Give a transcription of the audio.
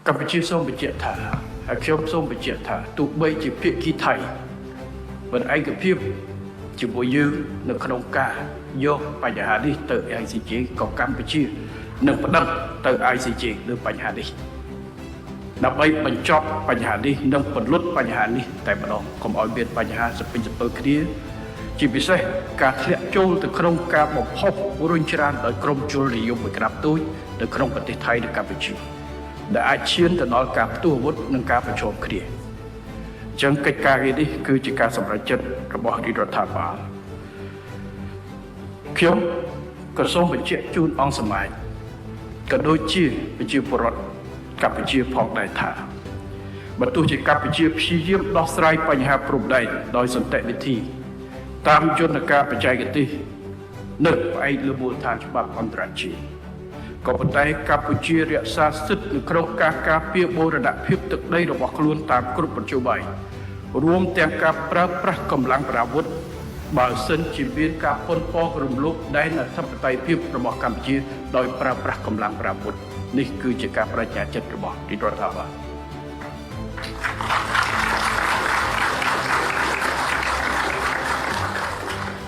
កម្ពុជាសូមបញ្ជាក់ថាហើយខ្ញុំសូមបញ្ជាក់ថាទោះបីជាភាគីថៃមិនឯកភាពជាមួយយើងនៅក្នុងការយកបញ្ហានេះទៅ ICJ ក៏កម្ពុជានឹងប្តឹងទៅ ICJ លើបញ្ហានេះដើម្បីបញ្ចប់បញ្ហានេះនិងពន្លត់បញ្ហានេះតែម្ដងកុំឲ្យមានបញ្ហាសពិញសពើគ្នាជាពិសេសការធ្លាក់ចូលទៅក្នុងការបំផុសរុញច្រានដោយក្រុមជលនិយមមួយក្រាបទូចនៅក្នុងប្រទេសថៃនិងកម្ពុជាដែលអាចឈានទៅដល់ការផ្ទុះអាវុធនិងការប្រឈមគ្នាអញ្ចឹងកិច្ចការងារនេះគឺជាការសម្រេចចិត្តរបស់រាជរដ្ឋាភិបាលខ្ញុំក៏សូមបញ្ជាក់ជូនអង្គសមាជក៏ដូចជាប្រជាពលរដ្ឋកម្ពុជាផងដែរថាបើទោះជាកម្ពុជាព្យាយាមដោះស្រាយបញ្ហាព្រំដែនដោយសន្តិវិធីតាមយន្តការបច្ចេកទេសនៅផ្អែកលើមូលដ្ឋានច្បាប់អន្តរជាតិក៏ប៉ុន្តែកម្ពុជារក្សាសិទ្ធិនៅក្នុងការការពារបូរណភាពទឹកដីរបស់ខ្លួនតាមគ្រប់មធ្យោបាយរួមទាំងការប្រើប្រាស់កម្លាំងប្រដាប់អាវុធបើសិនជាមានការប៉ុនប៉ងរំលោភដែនអធិបតេយ្យភាពរបស់កម្ពុជាដោយប្រើប្រាស់កម្លាំងប្រដាប់អាវុធនេះគឺជាការបដិញ្ញាចិត្តរបស់រាជរដ្ឋាភិបាល